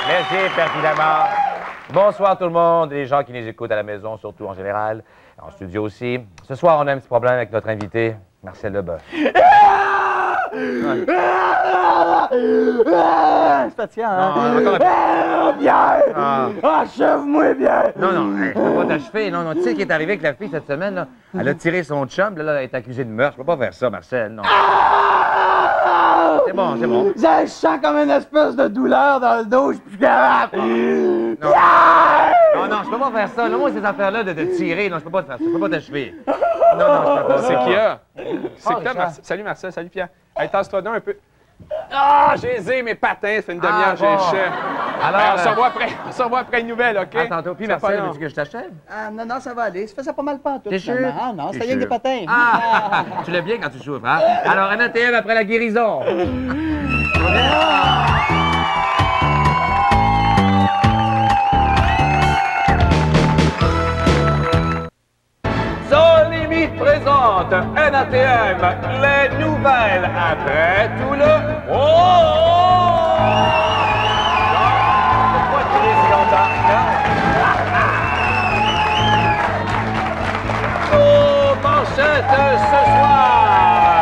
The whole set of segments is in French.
Merci, pertinemment. Bonsoir tout le monde, les gens qui nous écoutent à la maison, surtout en général, en studio aussi. Ce soir, on a un petit problème avec notre invité, Marcel Leboeuf. C'est fatigant, hein? Bien! Achève-moi bien! Non, non, je peux pas t'achever. Non, non, tu sais ce qui est arrivé avec la fille cette semaine, là? Elle a tiré son chum, là, elle est accusée de meurtre. Je peux pas faire ça, Marcel, non. C'est bon, c'est bon. Je sens comme une espèce de douleur dans le dos, je suis plus capable. Non. Non, non, je peux pas faire ça. Là, moi, ces affaires-là de tirer, non, je peux pas te faire ça. Je peux pas t'achever. Non, non, je peux pas. C'est qui a? C'est Oh, toi, Marcel. Salut, Marcel. Salut, Pierre. Hey, tasse-toi donc un peu. Ah, j'ai zé mes patins. Ça fait une demi-heure, j'ai le chien. Alors, on se revoit après une nouvelle, OK? À tantôt. Puis, Marcel, veux-tu que je t'achète? Ah, non, non, ça va aller. Ça faisait pas mal pas tout. T'es sûr? Ah, non, T'es c'est rien que des sûr? patins. Ah! Tu l'as bien quand tu souffres, hein? Alors, un ATM après la guérison. Sans limite présente NATM, les nouvelles après tout le... Oh! Pourquoi tu es si longtemps? Oh, manchette ce soir!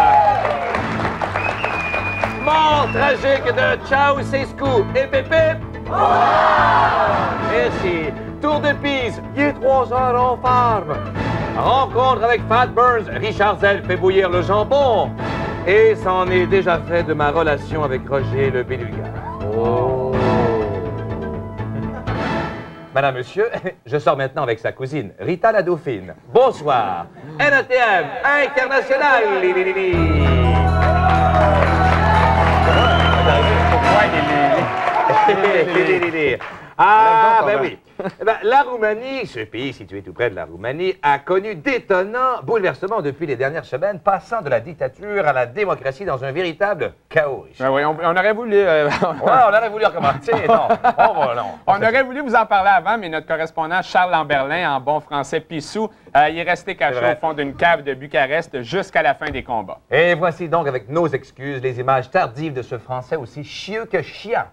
Mort tragique de Ceausescu et Pépé. Merci. Tour de Pise, il est 3 heures en farm. Rencontre avec Fat Burns, Richard Zell fait bouillir le jambon. Et c'en est déjà fait de ma relation avec Roger le Béluga. Oh. Madame, monsieur, je sors maintenant avec sa cousine, Rita la Dauphine. Bonsoir. NATM International. Ah, ben oui. Eh ben, la Roumanie, ce pays situé tout près de la Roumanie, a connu d'étonnants bouleversements depuis les dernières semaines, passant de la dictature à la démocratie dans un véritable chaos. Ben oui, on aurait voulu... Ouais, on aurait voulu recommencer. Non, On aurait voulu vous en parler avant, mais notre correspondant Charles Lamberlin, en bon français pissou, il est resté caché au fond d'une cave de Bucarest jusqu'à la fin des combats. Et voici donc, avec nos excuses, les images tardives de ce Français aussi chieux que chiant.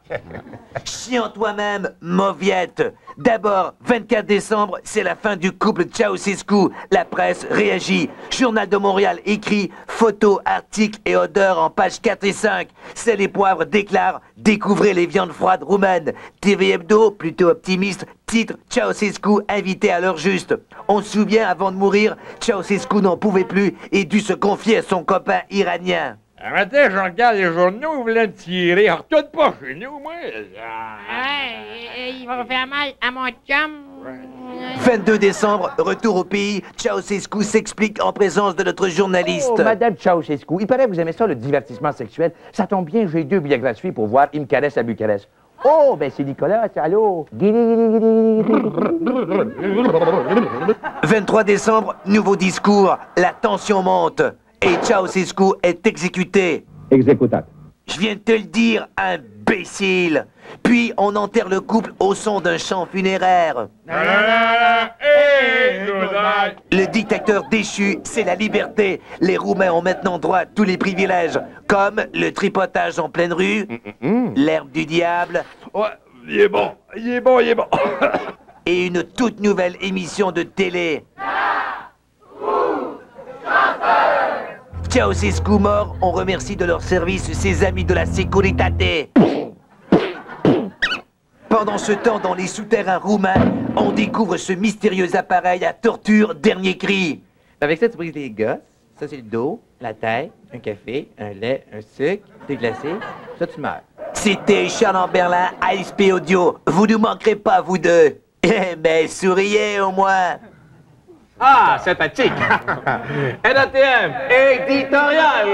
Chiant toi-même, mauviette. D'abord, 24 décembre, c'est la fin du couple Ceausescu. La presse réagit. Journal de Montréal écrit, photos, articles et odeurs en pages 4 et 5. Sel et Poivre déclare, découvrez les viandes froides roumaines. TV Hebdo, plutôt optimiste, titre, Ceausescu invité à l'heure juste. On se souvient, avant de mourir, Ceausescu n'en pouvait plus et dut se confier à son copain iranien. Un matin, je regarde les journaux, ils voulaient me tirer. Retourne pas chez nous, moi. Il va faire mal à mon chum. 22 décembre, retour au pays, Ceausescu s'explique en présence de notre journaliste. Oh, Madame Ceausescu, il paraît que vous aimez ça, le divertissement sexuel. Ça tombe bien, j'ai 2 billets gratuits pour voir Il me caresse à Bucarest. Oh, ben c'est Nicolas, allô? 23 décembre, nouveau discours, la tension monte et Ceausescu est exécuté. Exécutable. Je viens de te le dire, imbécile. Puis on enterre le couple au son d'un chant funéraire. Le dictateur déchu, c'est la liberté. Les Roumains ont maintenant droit à tous les privilèges, comme le tripotage en pleine rue, l'herbe du diable. Ouais, il est bon, il est bon, il est bon. Et une toute nouvelle émission de télé. Ceausescu mort, on remercie de leur service ses amis de la Securitate. Pendant ce temps, dans les souterrains roumains, on découvre ce mystérieux appareil à torture dernier cri. Avec ça, tu brises les gosses. Ça, c'est le dos, la tête, un café, un lait, un sucre, des glacés. Ça, tu meurs. C'était Charles Lamberlin, ASP Audio. Vous ne manquerez pas, vous deux. Mais souriez au moins. Ah, sympathique. NATM éditorial.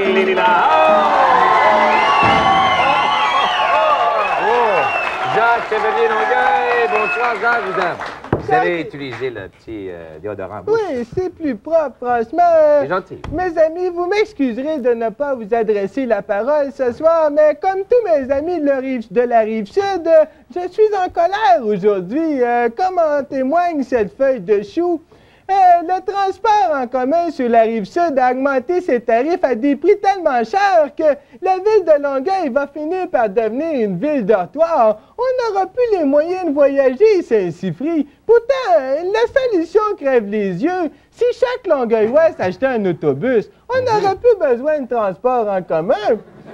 Jacques Chevalier Longueuil. Bonsoir, Jacques, vous aime. Vous avez utilisé le petit déodorant bouche. Oui, c'est plus propre, franchement. C'est gentil. Mes amis, vous m'excuserez de ne pas vous adresser la parole ce soir, mais comme tous mes amis de la rive sud, je suis en colère aujourd'hui. Comme en témoigne cette feuille de chou, le transport en commun sur la rive sud a augmenté ses tarifs à des prix tellement chers que la ville de Longueuil va finir par devenir une ville dortoir. On n'aura plus les moyens de voyager, Saint-Cypri. Pourtant, la solution crève les yeux. Si chaque Longueuil-Ouest achetait un autobus, on n'aurait plus besoin de transport en commun.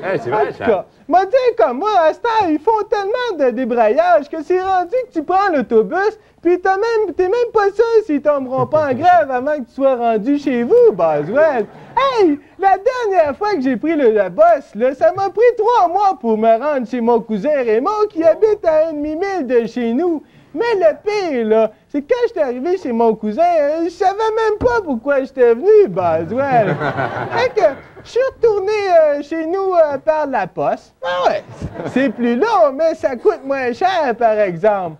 C'est vrai, ça. M'a dit comme moi, à cette heure, ils font tellement de débrayage que c'est rendu que tu prends l'autobus, puis t'es même pas sûr s'ils tomberont pas en grève avant que tu sois rendu chez vous, Boswell. Hey, la dernière fois que j'ai pris le bus, là, ça m'a pris 3 mois pour me rendre chez mon cousin Raymond qui habite à 1,5 mile de chez nous. Mais le pire, là, c'est quand j'étais arrivé chez mon cousin, je savais même pas pourquoi j'étais venu, Boswell. Fait que je suis retourné chez nous par la poste. Ah ouais, c'est plus long, mais ça coûte moins cher, par exemple.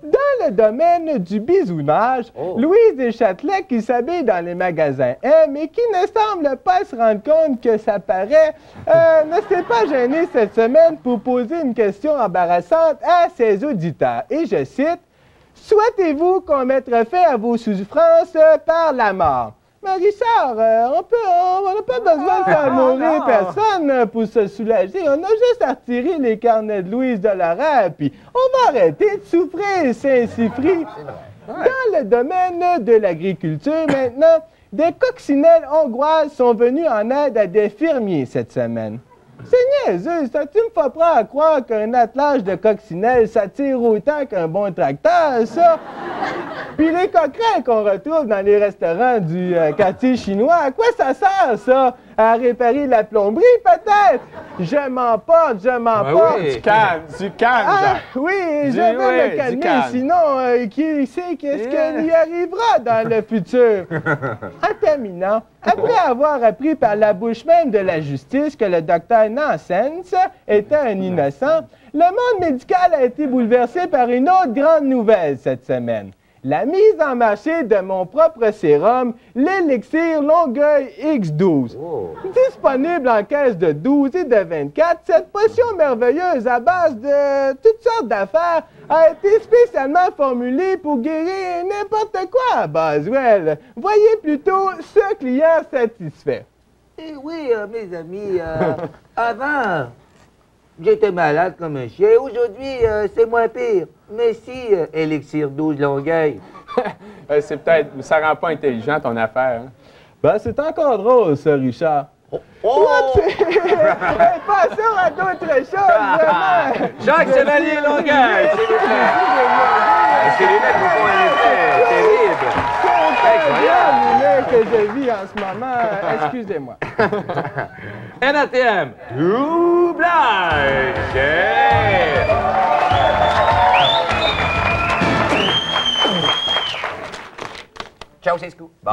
Dans le domaine du bisounage, Louise Deschâtelet, qui s'habille dans les magasins M et qui ne semble pas se rendre compte que ça paraît, ne s'est pas gênée cette semaine pour poser une question embarrassante à ses auditeurs. Et je cite, « Souhaitez-vous qu'on mette fin à vos souffrances par la mort? » Mais Richard, on n'a pas besoin de faire mourir personne pour se soulager. On a juste à retirer les carnets de Louise de l'horaire, puis on va arrêter de souffrir, Saint-Cypri. Dans le domaine de l'agriculture, maintenant, des coccinelles hongroises sont venues en aide à des fermiers cette semaine. C'est niaiseux, ça, tu me fais pas croire qu'un attelage de coccinelles, ça tire autant qu'un bon tracteur, ça. Puis les coquerelles qu'on retrouve dans les restaurants du quartier chinois, à quoi ça sert, ça? À réparer la plomberie, peut-être? Je m'en porte. Oui. Tu calmes, Jacques. Oui, je vais me calmer, sinon, qui sait qu'est-ce qu'il y arrivera dans le futur? En terminant, après avoir appris par la bouche même de la justice que le docteur Nansens était un innocent, le monde médical a été bouleversé par une autre grande nouvelle cette semaine. La mise en marché de mon propre sérum, l'élixir Longueuil X12. Disponible en caisse de 12 et de 24, cette potion merveilleuse à base de toutes sortes d'affaires a été spécialement formulée pour guérir n'importe quoi, Boswell. Voyez plutôt ce client satisfait. Eh oui, mes amis, avant, j'étais malade comme un chien. Aujourd'hui, c'est moins pire. Mais si, Élixir 12 Longueuil. C'est peut-être... Ça rend pas intelligent, ton affaire. Hein? Ben, c'est encore drôle, ça, Richard. Passons à d'autres choses, vraiment. Jacques Chevalier Longueuil, s'il vous plaît. Ces lunettes vous font un effet terrible. Incroyable. Que je vis en ce moment. Excusez-moi. NATM, doublage. Ciao, c'est Scoop. Bon.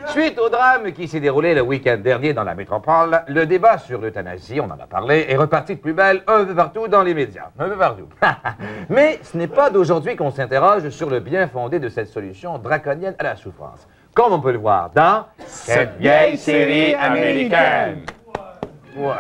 Suite au drame qui s'est déroulé le week-end dernier dans la métropole, le débat sur l'euthanasie, on en a parlé, est reparti de plus belle un peu partout dans les médias. Un peu partout. Mais ce n'est pas d'aujourd'hui qu'on s'interroge sur le bien fondé de cette solution draconienne à la souffrance. Comme on peut le voir dans cette vieille série américaine. Ouais.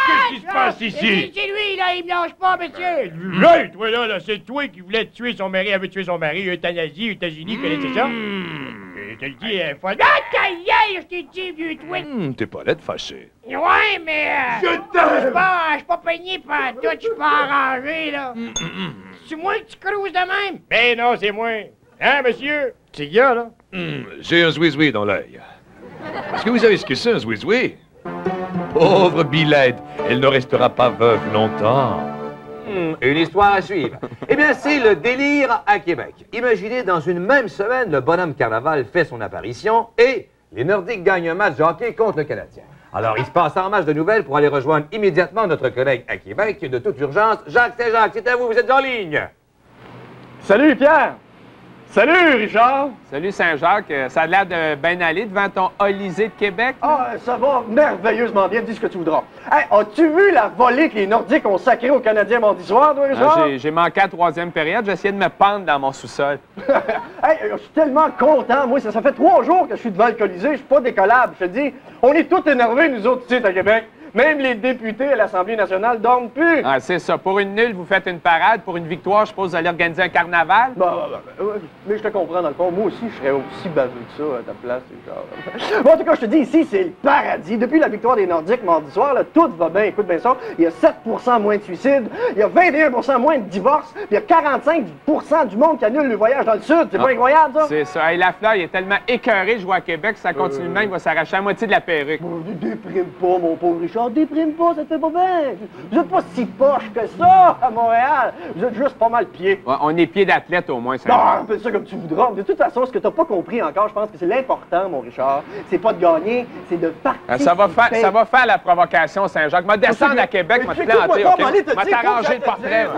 Qu'est-ce qui se passe ici? C'est lui, là, il me lâche pas, monsieur. Là, toi, là, c'est toi qui voulais tuer son mari, avait tué son mari, euthanasie, États-Unis, connaissez ça? Je te le dis, fois. Ah, ta gueule, je t'ai dit, vieux twit. T'es pas là de fâcher. Ouais, mais... Je t'aime! Je suis pas peigné par toi, je suis pas arrangé, là. C'est moi que tu crouses de même? Ben non, c'est moi. Hein, monsieur? C'est qu'il y a, là? J'ai un zouizoui dans l'œil. Est-ce que vous savez ce que c'est, un zouizoui? Pauvre Bilette, elle ne restera pas veuve longtemps. Une histoire à suivre. Eh bien, c'est le délire à Québec. Imaginez, dans une même semaine, le bonhomme Carnaval fait son apparition et les Nordiques gagnent un match de hockey contre le Canadien. Alors, il se passe en match de nouvelles pour aller rejoindre immédiatement notre collègue à Québec de toute urgence, Jacques Saint-Jacques. C'est à vous, vous êtes en ligne. Salut, Pierre. Salut, Richard! Salut Saint-Jacques, ça a l'air de bien aller devant ton Olysée de Québec? Ah, ça va merveilleusement bien, dis ce que tu voudras. Hey, as-tu vu la volée que les Nordiques ont sacrée aux Canadiens mardi soir, toi, Richard? J'ai manqué à la 3e période, j'ai essayé de me pendre dans mon sous-sol. Hey, je suis tellement content, moi, ça fait 3 jours que je suis devant le Colisée, je suis pas décollable, je te dis. On est tous énervés, nous autres, ici, à Québec. Même les députés à l'Assemblée nationale dorment plus. Ah, c'est ça. Pour une nulle, vous faites une parade. Pour une victoire, je suppose, vous allez organiser un carnaval. Mais je te comprends, dans le fond. Moi aussi, je serais aussi baveux que ça à ta place. Bon, en tout cas, je te dis, ici, c'est le paradis. Depuis la victoire des Nordiques mardi soir, là, tout va bien. Écoute bien ça. Il y a 7% moins de suicides. Il y a 21% moins de divorces. Il y a 45% du monde qui annule le voyage dans le Sud. C'est pas incroyable, ça? C'est ça. Hey, Lafleur, il est tellement écœuré de jouer à Québec, ça continue de même, il va s'arracher la moitié de la perruque. Déprime pas, mon pauvre Richard. Déprime pas, ça te fait pas bien. Vous êtes pas si poche que ça à Montréal. Vous êtes juste pas mal pieds. Ouais, on est pieds d'athlète au moins, ça. Non, fais ça comme tu voudras. De toute façon, ce que t'as pas compris encore, je pense que c'est l'important, mon Richard. C'est pas de gagner, c'est de participer. Ça va faire la provocation, Saint-Jacques. M'a descendre à Québec, m'a te planter, OK? M'a t'arranger le portrait.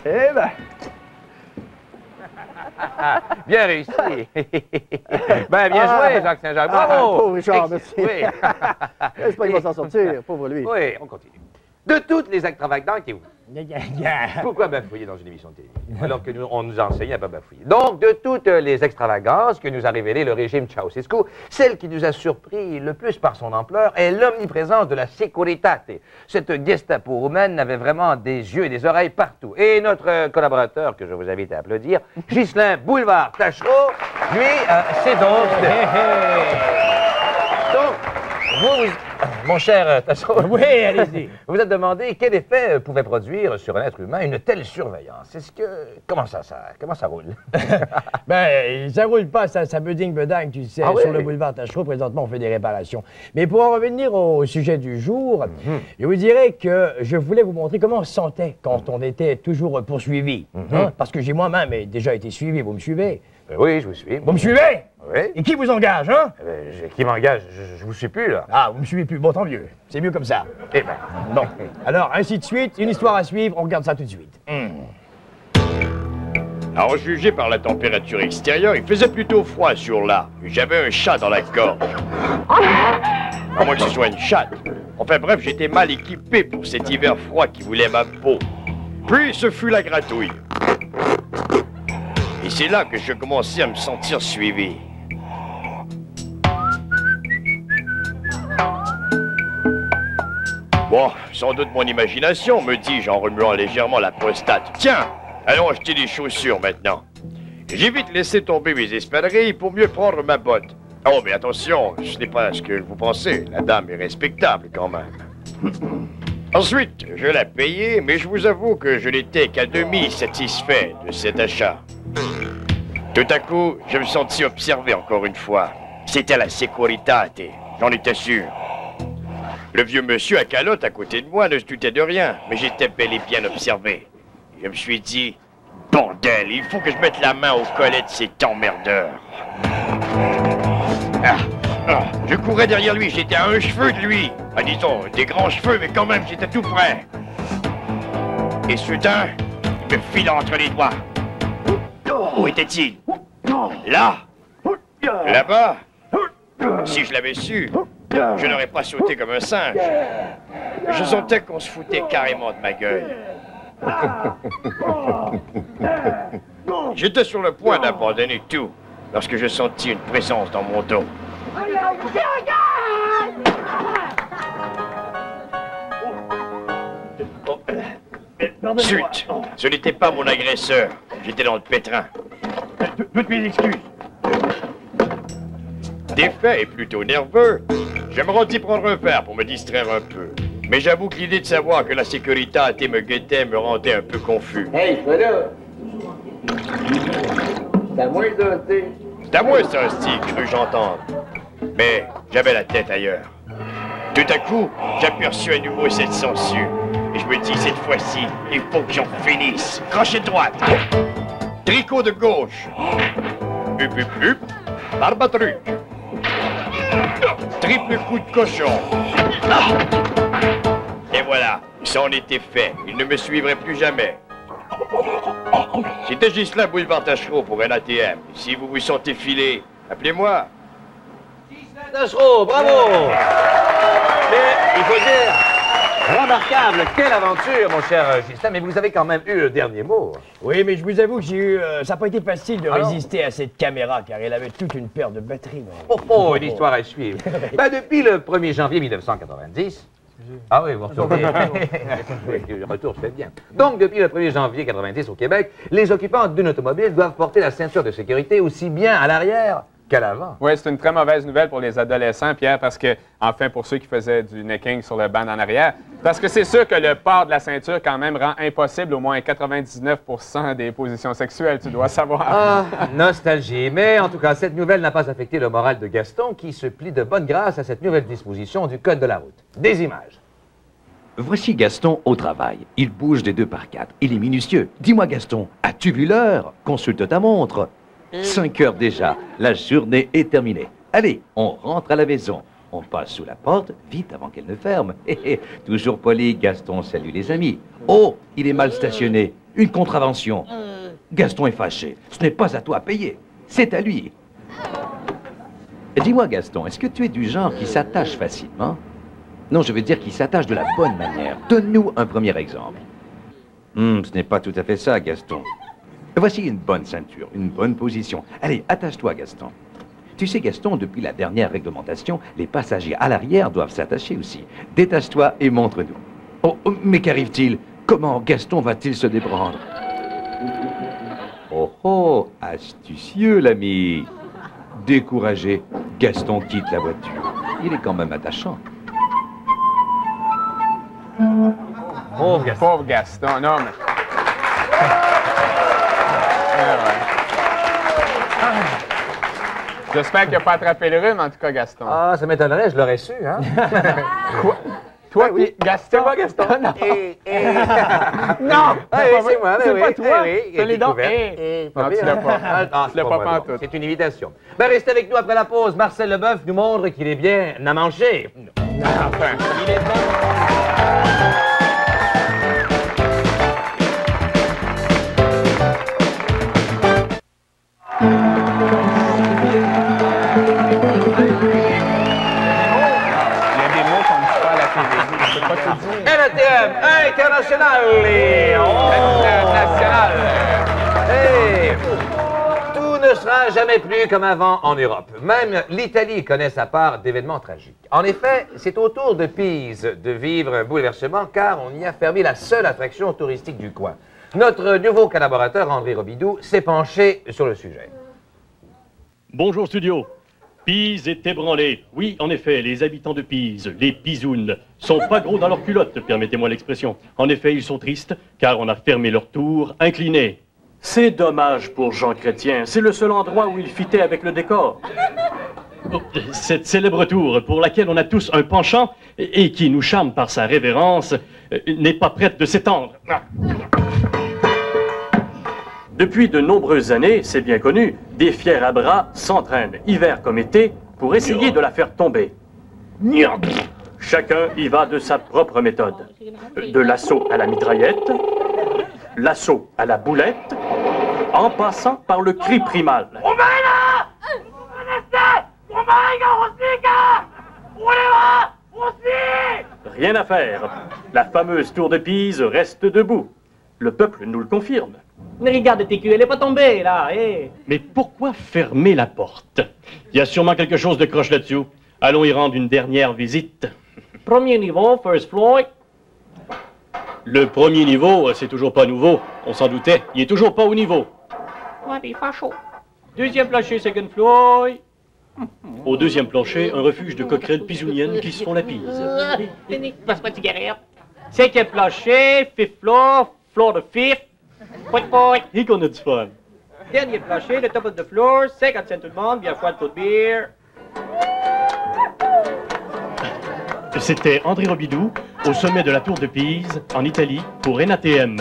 Eh ben... Bien réussi. Ben, bien joué, Jacques Saint-Jacques. Bravo. Pauvre Richard, merci. Oui. J'espère qu'il va s'en sortir, pauvre lui. Oui, on continue. De toutes les extravagances qui... Pourquoi bafouiller dans une émission de télé? Alors que on nous enseigne à pas bafouiller. Donc, de toutes les extravagances que nous a révélées le régime Ceausescu, celle qui nous a surpris le plus par son ampleur est l'omniprésence de la Securitate. Cette Gestapo roumaine avait vraiment des yeux et des oreilles partout. Et notre collaborateur, que je vous invite à applaudir, Ghislain Boulevard Tachereau, lui, c'est donc... Mon cher Tachereau, Oui, allez-y. vous vous êtes demandé quel effet pouvait produire sur un être humain une telle surveillance. Est-ce que... Comment ça roule? Ben, ça roule pas, ça beding-bedang, tu sais. Ah oui? Sur le boulevard Tachereau, présentement, on fait des réparations. Mais pour en revenir au sujet du jour, je vous dirais que je voulais vous montrer comment on se sentait quand on était toujours poursuivi. Hein? Parce que j'ai moi-même déjà été suivi, vous me suivez? Oui, je vous suis. Vous me suivez? Oui. Et qui vous engage, hein? Qui m'engage? Je vous suis plus, là. Ah, vous me suivez plus. Bon, tant mieux. C'est mieux comme ça. Eh ben... Bon. Alors, ainsi de suite, une histoire à suivre, on regarde ça tout de suite. Alors, jugé par la température extérieure, il faisait plutôt froid ce jour-là. J'avais un chat dans la gorge. À moins que ce soit une chatte. Enfin bref, j'étais mal équipé pour cet hiver froid qui voulait ma peau. Puis, ce fut la gratouille. Et c'est là que je commençais à me sentir suivi. Bon, sans doute mon imagination, me dis-je en remuant légèrement la prostate. Tiens, allons acheter des chaussures maintenant. J'ai vite laissé tomber mes espadrilles pour mieux prendre ma botte. Oh, mais attention, ce n'est pas ce que vous pensez. La dame est respectable quand même. Ensuite, je l'ai payé, mais je vous avoue que je n'étais qu'à demi satisfait de cet achat. Tout à coup, je me sentis observé encore une fois. C'était la Securitate, j'en étais sûr. Le vieux monsieur à calotte à côté de moi ne se doutait de rien, mais j'étais bel et bien observé. Je me suis dit, bordel, il faut que je mette la main au collet de cet emmerdeur. Je courais derrière lui, j'étais à un cheveu de lui. Ah, disons, des grands cheveux, mais quand même, j'étais tout près. Et soudain, il me file entre les doigts. Où était-il? Là? Là-bas? Si je l'avais su, je n'aurais pas sauté comme un singe. Je sentais qu'on se foutait carrément de ma gueule. J'étais sur le point d'abandonner tout lorsque je sentis une présence dans mon dos. Chut! Ce n'était pas mon agresseur. J'étais dans le pétrin. Toutes mes excuses. Défait et plutôt nerveux, je me rendis prendre un verre pour me distraire un peu. Mais j'avoue que l'idée de savoir que la Securitate me guettait me rendait un peu confus. Hey, je suis là. C'est à moi ça, tu. C'est à moi ça, Steve, crus j'entendre. Mais j'avais la tête ailleurs. Tout à coup, j'aperçus à nouveau cette sangsue. Et je me dis, cette fois-ci, il faut que j'en finisse. Crochet de droite. Tricot de gauche. Hup, hup, hup. Barbatruc. Triple coup de cochon. Et voilà, ça en était fait. Il ne me suivrait plus jamais. C'était Ghislain Boulevard Tachereau pour un ATM. Si vous vous sentez filé, appelez-moi. Ghislain Tachereau, bravo! Mais il faut dire, remarquable, quelle aventure, mon cher Ghislain, mais vous avez quand même eu le dernier mot. Oui, mais je vous avoue que ça n'a pas été facile de résister à cette caméra, car elle avait toute une paire de batteries. Oh, une histoire à suivre. Ben, depuis le 1er janvier 1990... Ah oui, vous retournez. Le retour se fait bien. Donc, depuis le 1er janvier 1990 au Québec, les occupants d'une automobile doivent porter la ceinture de sécurité aussi bien à l'arrière qu'à l'avant. Oui, c'est une très mauvaise nouvelle pour les adolescents, Pierre, parce que, enfin, pour ceux qui faisaient du necking sur le banc en arrière, parce que c'est sûr que le port de la ceinture, quand même, rend impossible au moins 99% des positions sexuelles, tu dois savoir. Ah, nostalgie. Mais en tout cas, cette nouvelle n'a pas affecté le moral de Gaston, qui se plie de bonne grâce à cette nouvelle disposition du Code de la route. Des images. Voici Gaston au travail. Il bouge des 2x4. Il est minutieux. Dis-moi, Gaston, as-tu vu l'heure? Consulte ta montre. 5 heures déjà. La journée est terminée. Allez, on rentre à la maison. On passe sous la porte, vite avant qu'elle ne ferme. Toujours poli, Gaston salue les amis. Oh, il est mal stationné. Une contravention. Gaston est fâché. Ce n'est pas à toi à payer. C'est à lui. Dis-moi, Gaston, est-ce que tu es du genre qui s'attache facilement? Non, je veux dire qui s'attache de la bonne manière. Donne-nous un premier exemple. Ce n'est pas tout à fait ça, Gaston. Voici une bonne ceinture, une bonne position. Allez, attache-toi, Gaston. Tu sais, Gaston, depuis la dernière réglementation, les passagers à l'arrière doivent s'attacher aussi. Détache-toi et montre-nous. Oh, mais qu'arrive-t-il? Comment Gaston va-t-il se déprendre? Oh, oh, astucieux, l'ami. Découragé, Gaston quitte la voiture. Il est quand même attachant. Pauvre Gaston. Pauvre Gaston, non, mais... J'espère qu'il n'a pas attrapé le rhume, en tout cas, Gaston. Ah, ça m'étonnerait, je l'aurais su, hein? Quoi? Toi, oui. Gaston? C'est moi, Gaston? Non! Non! C'est moi, c'est pas toi! C'est les dents. Non, tu l'as pas. Tu l'as pas en tout. C'est une invitation. Ben, restez avec nous après la pause. Marcel Leboeuf nous montre qu'il est bien à manger. Enfin, il est bon. NATM Internationale! International! Hey! Tout ne sera jamais plus comme avant en Europe. Même l'Italie connaît sa part d'événements tragiques. En effet, c'est au tour de Pise de vivre un bouleversement car on y a fermé la seule attraction touristique du coin. Notre nouveau collaborateur, André Robidoux, s'est penché sur le sujet. Bonjour studio. Pise est ébranlée. Oui, en effet, les habitants de Pise, les Pisounes, sont pas gros dans leurs culottes, permettez-moi l'expression. En effet, ils sont tristes, car on a fermé leur tour incliné. C'est dommage pour Jean Chrétien, c'est le seul endroit où il fitait avec le décor. Cette célèbre tour, pour laquelle on a tous un penchant, et qui nous charme par sa révérence, n'est pas prête de s'étendre. Depuis de nombreuses années, c'est bien connu, des fiers à bras s'entraînent, hiver comme été, pour essayer de la faire tomber. Chacun y va de sa propre méthode. De l'assaut à la mitraillette, l'assaut à la boulette, en passant par le cri primal. Rien à faire. La fameuse tour de Pise reste debout. Le peuple nous le confirme. Mais regarde tes culs, elle est pas tombée, là, Mais pourquoi fermer la porte? Il y a sûrement quelque chose de croche là-dessous. Allons y rendre une dernière visite. Premier niveau, first floor. Le premier niveau, c'est toujours pas nouveau. On s'en doutait. Il est toujours pas au niveau. Ouais, il fait chaud. Deuxième plancher, second floor. Au deuxième plancher, un refuge de coquerelles pisouniennes qui se font la Pise. Passe-moi une cigarette. Cinquième plancher, fifth floor, floor de fifth. Et qu'on a du fun. Dernier plancher, le top of the floor, 50 cents tout le monde, bien froid de beer. C'était André Robidoux, au sommet de la tour de Pise, en Italie, pour NATM.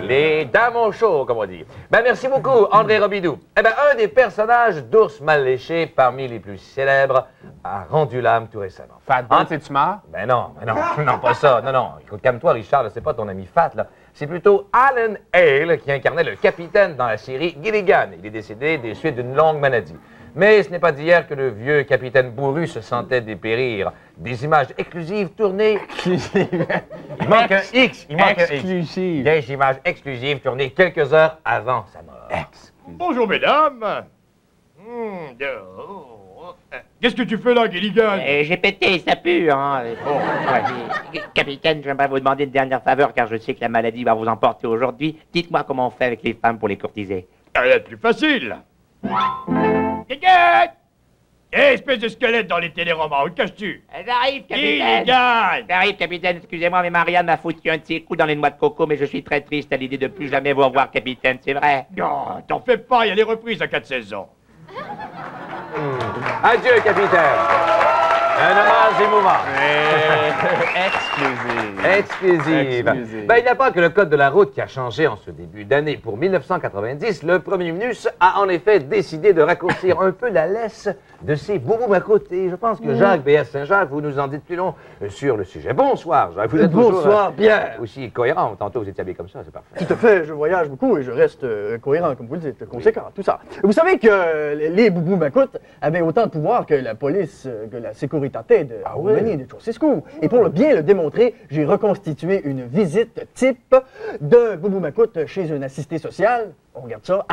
Les dames au chaud, comme on dit. Ben, merci beaucoup, André Robidoux. Eh ben, un des personnages d'Ours mal léché parmi les plus célèbres a rendu l'âme tout récemment. Fat Burns, es-tu mort? Ben non, non, pas ça. Non, non. Écoute, calme-toi, Richard, c'est pas ton ami Fat, là. C'est plutôt Alan Hale qui incarnait le capitaine dans la série Gilligan. Il est décédé des suites d'une longue maladie. Mais ce n'est pas d'hier que le vieux capitaine bourru se sentait dépérir. Des images exclusives tournées... Il manque un X. Il manque un X. Des images exclusives tournées quelques heures avant sa mort. Bonjour, mesdames. Qu'est-ce que tu fais là, Gilligan? J'ai pété, ça pue, hein. Bon, capitaine, j'aimerais vous demander une dernière faveur, car je sais que la maladie va vous emporter aujourd'hui. Dites-moi comment on fait avec les femmes pour les courtiser. Elle est plus facile. Gilligan! Hé, espèce de squelette dans les téléromans, où te caches-tu? J'arrive, capitaine! Gilligan! J'arrive, capitaine, excusez-moi, mais Marianne m'a foutu un petit coup dans les noix de coco, mais je suis très triste à l'idée de plus jamais vous revoir, capitaine, c'est vrai. Non, t'en fais pas, il y a les reprises à 4 saisons. Adieu, capitaine. Un hommage émouvant. Exclusive. Ben, il n'y a pas que le code de la route qui a changé en ce début d'année. Pour 1990, le premier ministre a en effet décidé de raccourcir un peu la laisse de ses boubous macoutes. Et je pense que Jacques B.S. Saint-Jacques, vous nous en dites plus long sur le sujet. Bonsoir, Jacques. Vous êtes Bonsoir, Pierre. Aussi cohérent. Tantôt, vous étiez habillé comme ça, c'est parfait. Tout à fait, je voyage beaucoup et je reste cohérent, comme vous le dites, conséquent, tout ça. Vous savez que les boubous macoutes avaient autant de pouvoir que la police, que la sécurité de Roumanie, de Ceausescu. Et pour bien le démontrer, j'ai reconstitué une visite type d'un boubou macoute chez un assisté social. On regarde ça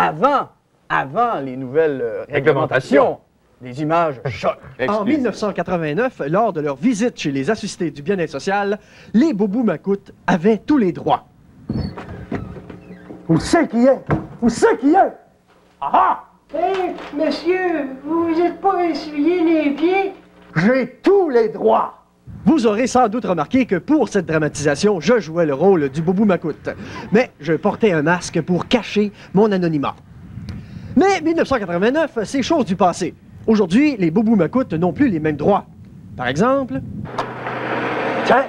avant les nouvelles réglementations. Des images chocs. En 1989, lors de leur visite chez les assistés du bien-être social, les boubous macoutes avaient tous les droits. Où c'est qui est? Où c'est qui est? Ah! Hé, monsieur, vous vous êtes pas essuyé les pieds? J'ai tous les droits! Vous aurez sans doute remarqué que pour cette dramatisation, je jouais le rôle du boubou macoute. Mais je portais un masque pour cacher mon anonymat. Mais 1989, c'est chose du passé. Aujourd'hui, les boubous macoutes n'ont plus les mêmes droits. Par exemple... Tiens,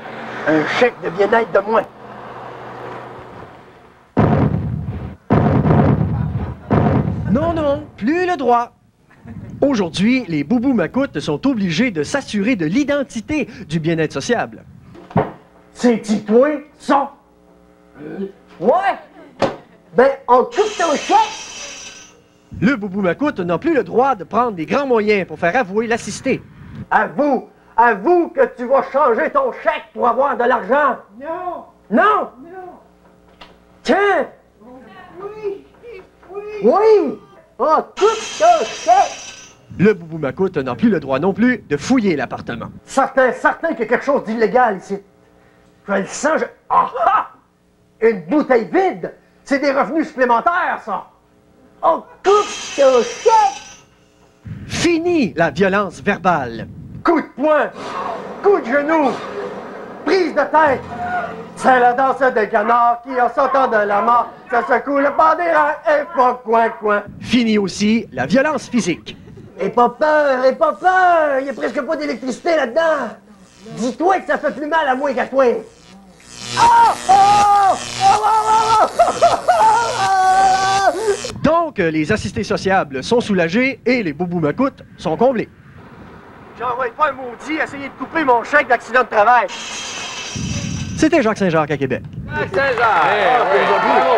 un chèque de bien-être de moins. Non, non, plus le droit. Aujourd'hui, les boubous macoutes sont obligés de s'assurer de l'identité du bien-être sociable. C'est-tu toi, ça? Ouais! Ben, on coupe ton chèque! Le boubou macoute n'a plus le droit de prendre des grands moyens pour faire avouer l'assisté. Avoue que tu vas changer ton chèque pour avoir de l'argent! Non! Non! Non! Tiens! Oui! Oui! On coupe ton chèque! Le boubou macoute n'a plus le droit non plus de fouiller l'appartement. Certain qu'il y a quelque chose d'illégal ici. Je le sens, Ah ah! Une bouteille vide! C'est des revenus supplémentaires, ça! On coupe ton chèque! Fini la violence verbale. Coup de poing! Coup de genou! Prise de tête! C'est la danse des canards qui, en sortant de la mort, ça secoue le bas des rangs et pas coin. Fini aussi la violence physique. Et pas peur! Il y a presque pas d'électricité là-dedans! Dis-toi que ça fait plus mal à moi qu'à toi! Donc, les assistés sociables sont soulagés et les boubous macoutes sont comblés. J'envoie pas un maudit essayer de couper mon chèque d'accident de travail! C'était Jacques Saint-Jacques à Québec. Jacques Saint-Jacques! Bravo!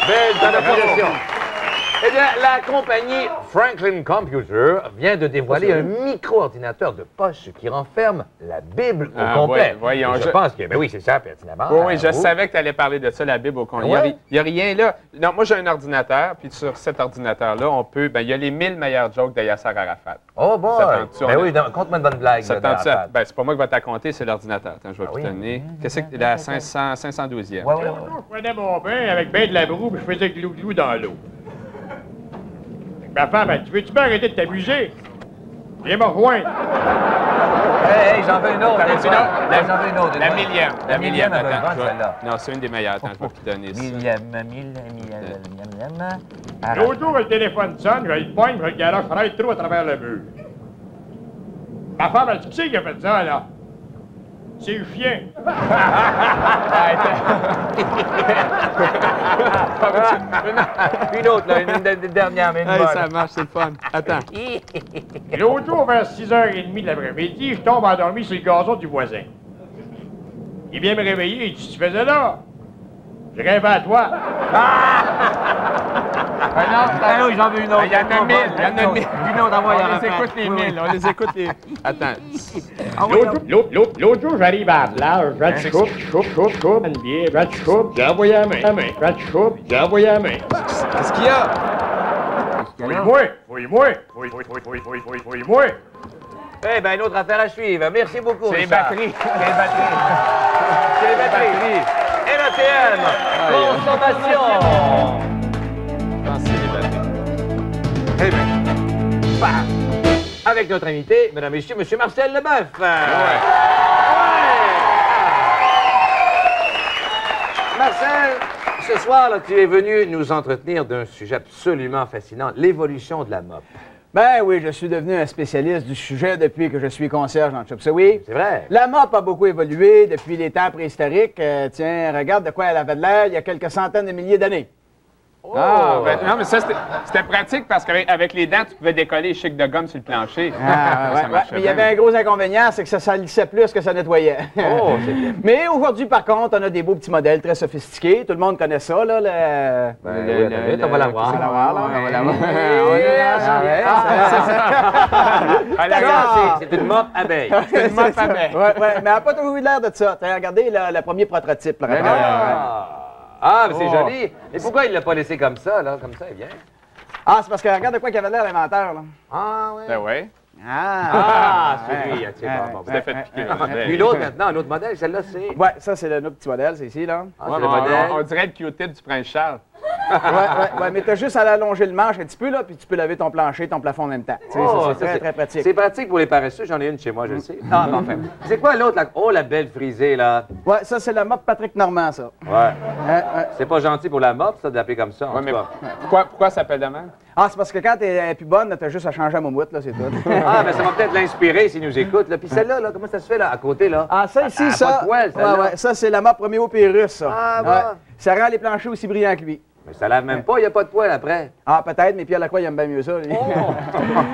Belle adaptation! Eh bien, la compagnie Franklin Computer vient de dévoiler un micro-ordinateur de poche qui renferme la Bible au complet. Voyons, je pense que, ben oui, c'est ça, pertinemment. Oui, je savais que tu allais parler de ça, la Bible au complet. Il n'y a rien là. Non, moi, j'ai un ordinateur, puis sur cet ordinateur-là, on peut... Ben, il y a les 1000 meilleures jokes de Yasser Arafat. Oh, bon! Ben oui, conte-moi une bonne blague. Ben, c'est pas moi qui va te compter, c'est l'ordinateur. Attends, je vais vous donner. Qu'est-ce que c'est? La 512e. Je prenais mon bain avec ben de la broue, puis je faisais glou-glou dans l'eau. Ma femme, tu veux-tu bien arrêter de t'amuser? Viens me rejoindre. Hey, j'en veux une autre. J'en veux une autre. La millième. La millième, attends. Non, c'est une des meilleures. Attends, je vais te donner ça. Millième. L'autre jour, le téléphone sonne, je le pogne, je le garage, je trop à travers le mur. Ma femme, elle dit, qui c'est qui a fait ça, là? c'est le chien. Une autre, là, une dernière, mais une bonne. Ça marche, c'est le fun. Attends. L'autre jour, vers 6h30 de l'après-midi, je tombe endormi sur le gazon du voisin. Il vient me réveiller, il dit, tu faisais là? Je rêvais à toi. Ah oui, j'en veux une autre. Il y en a 1000, il y en a 1000. Une autre, envoie, On les écoute les 1000, on les écoute les... Attends. L'autre jour, j'arrive à la plage, je choupe, une bière, je choupe, j'ai envoyé la main. Je choupe, j'ai envoyé la main. Qu'est-ce qu'il y a? Fouille-moi. Eh ben, une autre affaire à suivre. Merci beaucoup, C'est les Richard. batteries. C'est les batteries. NATM, consommation. Je pense que c'est les batteries. Eh bien, bah, avec notre invité, mesdames et messieurs, monsieur Marcel Leboeuf. Marcel, ce soir, là, tu es venu nous entretenir d'un sujet absolument fascinant, l'évolution de la mop. Ben oui, je suis devenu un spécialiste du sujet depuis que je suis concierge dans Chop Suey. C'est vrai. La mop a beaucoup évolué depuis les temps préhistoriques. Tiens, regarde de quoi elle avait de l'air il y a quelques centaines de milliers d'années. Oh. Ah, ben, non, mais ça, c'était pratique parce qu'avec les dents, tu pouvais décoller les chics de gomme sur le plancher. Ah, ouais, ouais. Mais il y avait un gros inconvénient, c'est que ça salissait plus que ça nettoyait. Oh, c'est bien. Mais aujourd'hui, par contre, on a des beaux petits modèles très sophistiqués. Tout le monde connaît ça, là. On va la voir. On va la voir, là. On va la voir. C'est une mop abeille. C'est une mop abeille. Ouais, mais elle n'a pas toujours eu l'air de ça. Regardez le premier prototype. Ah, mais c'est joli. Mais pourquoi il l'a pas laissé comme ça, là? Comme ça, il vient. Ah, c'est parce que regarde de quoi qu'il avait l'air l'inventeur, là. Ah, oui. Ben ouais. C'est lui. C'était fait piquer. Puis l'autre, maintenant, un autre modèle, celle-là, c'est... Ouais, ça, c'est le petit modèle, c'est ici, là. Ah, c'est le modèle. On dirait le Q-tip du prince Charles. Ouais, mais t'as juste à allonger le manche un petit peu, là, puis tu peux laver ton plancher, ton plafond en même temps. C'est très, très pratique. C'est pratique pour les paresseux, j'en ai une chez moi, je le sais. Ah, mais enfin. C'est quoi l'autre, là? Oh, la belle frisée, là. Ouais, ça, c'est la mop Patrick Normand, ça. Ouais. C'est pas gentil pour la mop, ça, d'appeler comme ça, en tout cas. Pourquoi ça s'appelle de même? Ah, c'est parce que quand t'es plus bonne, t'as juste à changer la moumoute, là, c'est tout. Ah, ben ça va peut-être l'inspirer s'il nous écoute, là. Puis celle-là, là, comment ça se fait, là, à côté, là? Ah, ça ici, ça. Pas de poil, ouais, ça, c'est la mop Roméo Pérus, ça. Ah, bon. Ouais. Ça rend les planchers aussi brillants que lui. Mais ça lave même pas, il n'y a pas de poil après. Ah, peut-être, mais Pierre Lacroix, il aime bien mieux ça, lui.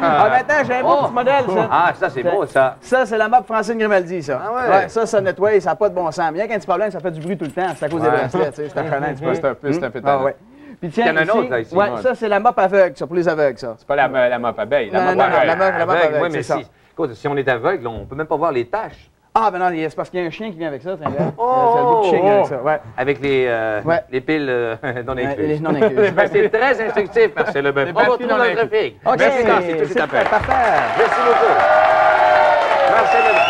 Ah, maintenant, j'ai un beau petit modèle, ça. Ah, ça, c'est beau, ça. Ça, c'est la mop Francine Grimaldi, ça. Ah ouais? Ça nettoie, ça n'a pas de bon sens. Mais il y a qu'un petit problème, ça fait du bruit tout le temps. C'est à cause des bracelets, tu sais. C'est achanant un petit peu. C'est un peu Ah, ouais. Puis tiens, il y en a un autre, là, ici. Ouais, ça, c'est la mop aveugle, ça, pour les aveugles, ça. C'est pas la mop abeille. La mop aveugle, oui, mais c'est ça. Écoute, si on est aveugle, on peut même pas voir les taches. Ah, ben non, c'est parce qu'il y a un chien qui vient avec ça, c'est le bout de chien avec ça, ouais. Avec les piles non incluses. Les non incluses. Ben, c'est très instructif, Marcel Leboeuf. On va retrouver notre trafic. OK, Merci, tout de suite après. Parfait. Merci beaucoup. Marcel Leboeuf.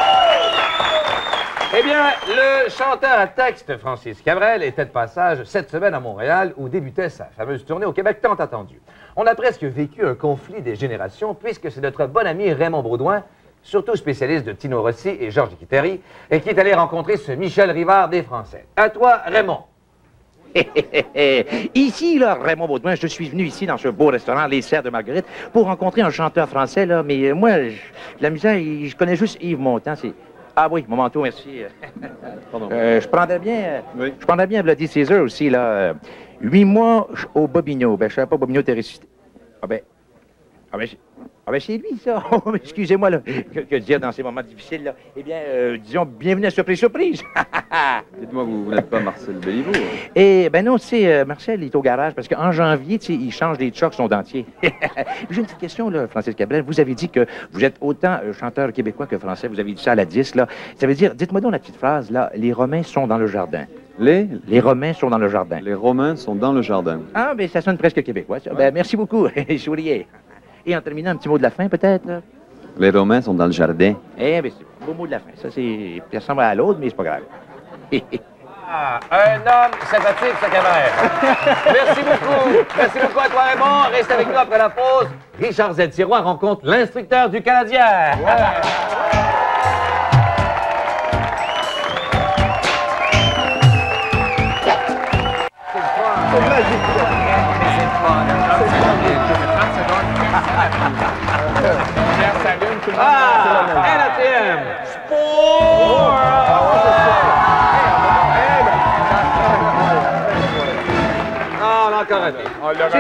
Eh bien, le chanteur à texte Francis Cabrel était de passage cette semaine à Montréal où débutait sa fameuse tournée au Québec tant attendue. On a presque vécu un conflit des générations puisque c'est notre bon ami Raymond Baudouin, surtout spécialiste de Tino Rossi et Georges Guittari, et qui est allé rencontrer ce Michel Rivard des Français. À toi, Raymond. Ici, là, Raymond Baudouin, je suis venu ici dans ce beau restaurant, Les Serres de Marguerite, pour rencontrer un chanteur français, là, mais moi, la misère, je connais juste Yves Montand, c'est... Ah oui, mon manteau, merci. Pardon. Je prendrais bien Bloody Caesar aussi, là. 8 mois au Bobigno. Ben, je savais pas, Bobigno était ressuscité. Ah ben, c'est lui, ça. Excusez-moi, là. Que dire dans ces moments difficiles, là? Eh bien, disons, bienvenue à Surprise, Surprise. Dites-moi, vous n'êtes pas Marcel Béliveau? Eh ben non, tu sais, Marcel, il est au garage, parce qu'en janvier, tu sais, il change des chocs son dentier. J'ai une petite question, là, Francis Cabrel. Vous avez dit que vous êtes autant chanteur québécois que français. Vous avez dit ça à la 10, là. Ça veut dire, dites-moi donc la petite phrase, là, les Romains sont dans le jardin. Les Romains sont dans le jardin. Les Romains sont dans le jardin. Ah, ben ça sonne presque québécois, ça. Ben, merci beaucoup. Souriez. Et en terminant, un petit mot de la fin, peut-être, là? Les Romains sont dans le jardin. Eh bien, c'est un beau mot de la fin. Ça, c'est... Ça ressemble à l'autre, mais c'est pas grave. Un homme sympathique, ce Cabrel. Merci beaucoup. Merci beaucoup à toi, Raymond. Reste avec nous après la pause. Richard Z. Sirois rencontre l'instructeur du Canadien. C'est magique. NATM. Sport!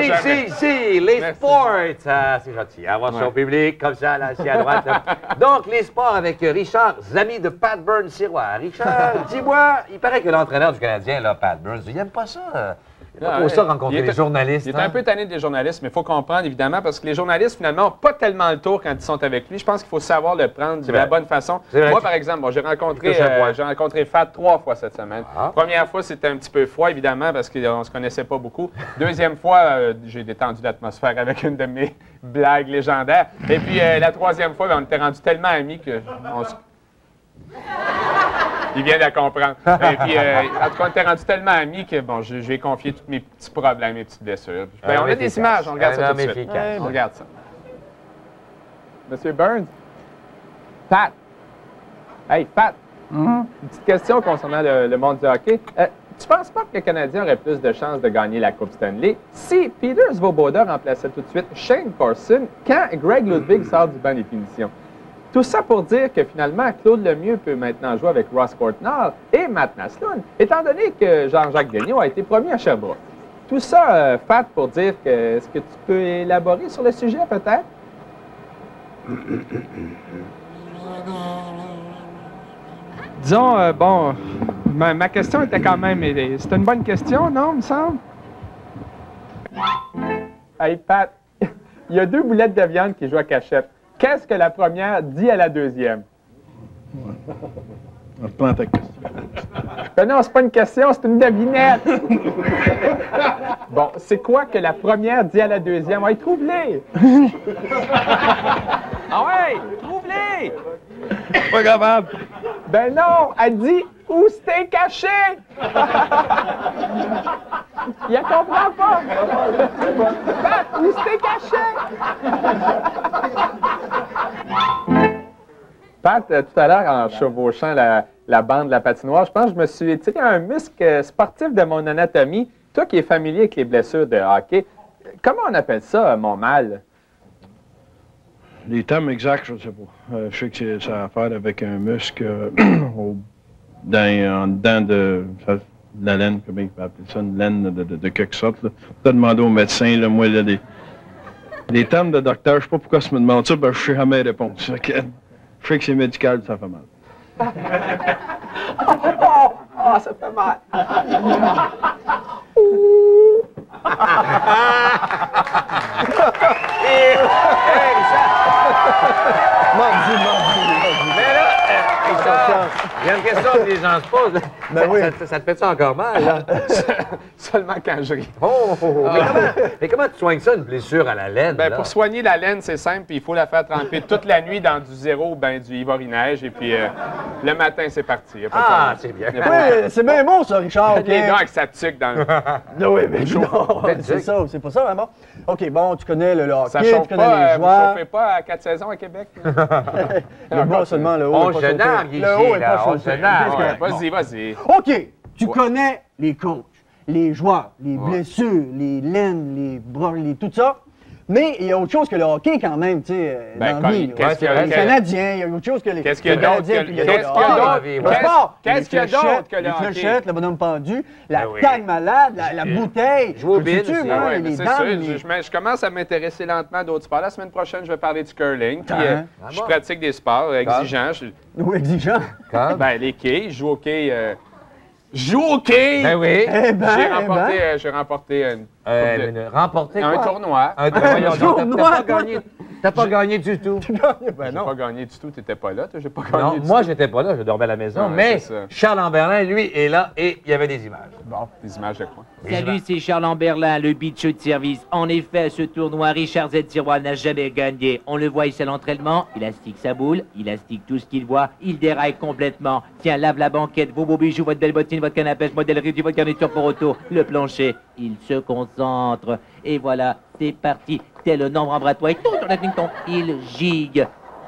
Oui, jamais. si, les Merci. sports. Ah, c'est gentil, avoir son public comme ça, là, assis à droite. là. Donc, les sports avec Richard, ami de Pat Burns Sirois. Richard, dis-moi, il paraît que l'entraîneur du Canadien, là, Pat Burns, il aime pas ça. Il aime pas trop ça rencontrer les journalistes. Il est un peu tanné des journalistes, mais il faut comprendre, évidemment, parce que les journalistes, finalement, n'ont pas tellement le tour quand ils sont avec lui. Je pense qu'il faut savoir le prendre de la bonne façon. Moi, par exemple, bon, j'ai rencontré Fat 3 fois cette semaine. Première fois, c'était un petit peu froid, évidemment, parce qu'on ne se connaissait pas beaucoup. Deuxième fois, j'ai détendu l'atmosphère avec une de mes blagues légendaires. Et puis, la troisième fois, on était rendus tellement amis que il vient de la comprendre. Et puis, en tout cas, on était rendus tellement amis que, bon, je lui ai confié tous mes petits problèmes, mes petites blessures. Ben, on a des images, on regarde ça tout de suite. On regarde ça. Monsieur Burns? Pat? Hey, Pat! Une petite question concernant le monde du hockey. Tu penses pas que le Canadien aurait plus de chances de gagner la Coupe Stanley si Peter Svoboda remplaçait tout de suite Shane Carson quand Greg Ludwig sort du banc des punitions? Tout ça pour dire que finalement, Claude Lemieux peut maintenant jouer avec Ross Courtnall et Matt Naslund, étant donné que Jean-Jacques Daigneault a été promu à Sherbrooke. Tout ça, Fat, pour dire que... Est-ce que tu peux élaborer sur le sujet, peut-être? Disons, bon, ma question était quand même... C'était une bonne question, non, il me semble? Hey, Pat, il y a 2 boulettes de viande qui jouent à cachette. Qu'est-ce que la première dit à la deuxième? Reprends ta question. Ben non, c'est pas une question, c'est une devinette. Bon, c'est quoi que la première dit à la deuxième? Ouais, trouve-les! Ah ouais, trouve-les! Pas capable. Ben non, elle dit où c'était caché! Il ne comprend pas! Pat, où c'était caché! Pat, tout à l'heure, en chevauchant la bande de la patinoire, je pense que je me suis étiré un muscle sportif de mon anatomie. Toi qui es familier avec les blessures de hockey, comment on appelle ça, mon mal? Les termes exacts, je ne sais pas. Je sais que ça a à faire avec un muscle en dedans de la laine, comment il peut appeler ça, une laine de quelque sorte. Tu as demandé au médecin, là, moi, là, les termes de docteur, je ne sais pas pourquoi tu me demandes ça, ben, je ne sais jamais répondre. Je sais que c'est médical, ça fait mal. Oh, ça fait mal. Mais là, il y a une question que les gens se posent. Ça te fait ça encore mal, là? Seulement quand je ris. Mais comment tu soignes ça, une blessure à la laine? Ben, pour soigner la laine, c'est simple, puis il faut la faire tremper toute la nuit dans du zéro ou ben du ivory-neige, et puis le matin, c'est parti. C'est bien. Oui, c'est bien bon, ça, Richard. Les dents avec sa tuque dans le... Oui, mais non, c'est ça, c'est pas ça, vraiment. OK, bon, tu connais le hockey, Ça chauffe tu connais pas, les vous joueurs. chauffez pas à 4 saisons à Québec? Le bas seulement, le haut On est pas se chauffé. nargue ici, Le haut est là, pas on chauffé. se nargue. C'est correct. Vas-y, vas-y. OK, tu connais les coachs, les joueurs, les blessures, les laines, les bras, tout ça. Mais il y a autre chose que le hockey quand même, tu sais, dans la vie. qu'est-ce qu'il y a Les Canadiens, il y a autre chose que les Qu'est-ce qu'il y a d'autre que le hockey? Les fléchettes, le bonhomme pendu, la canne malade, la bouteille. Jouer au bide, sais-tu, c'est moi, Ouais, les c'est dames, sûr, les- je commence à m'intéresser lentement à d'autres sports. La semaine prochaine, je vais parler du curling. Puis, je pratique des sports exigeants. Ou exigeants. Ben, les quilles, je joue au quilles. Je joue au quilles! Ben oui. J'ai remporté remporté un quoi? tournoi. Un tournoi. T'as pas gagné du tout. Ben non. J'ai pas gagné du tout, t'étais pas là. J'ai pas gagné Non, du tout. moi, j'étais pas là, je dormais à la maison. Ouais, mais c'est ça. Charles Amberlin, lui, est là et il y avait des images. Bon, des images de quoi? Salut, c'est Charles Amberlin, le beach de service. En effet, ce tournoi, Richard Z. Sirois n'a jamais gagné. On le voit ici à l'entraînement, il astique sa boule, il astique tout ce qu'il voit, il déraille complètement. Tiens, lave la banquette, vos beaux bijoux, votre belle bottine, votre canne à pêche, modèle réduit, votre garniture pour auto, le plancher. Il se concentre. Et voilà, c'est parti. Tel un ombre en bras toi, il gigue.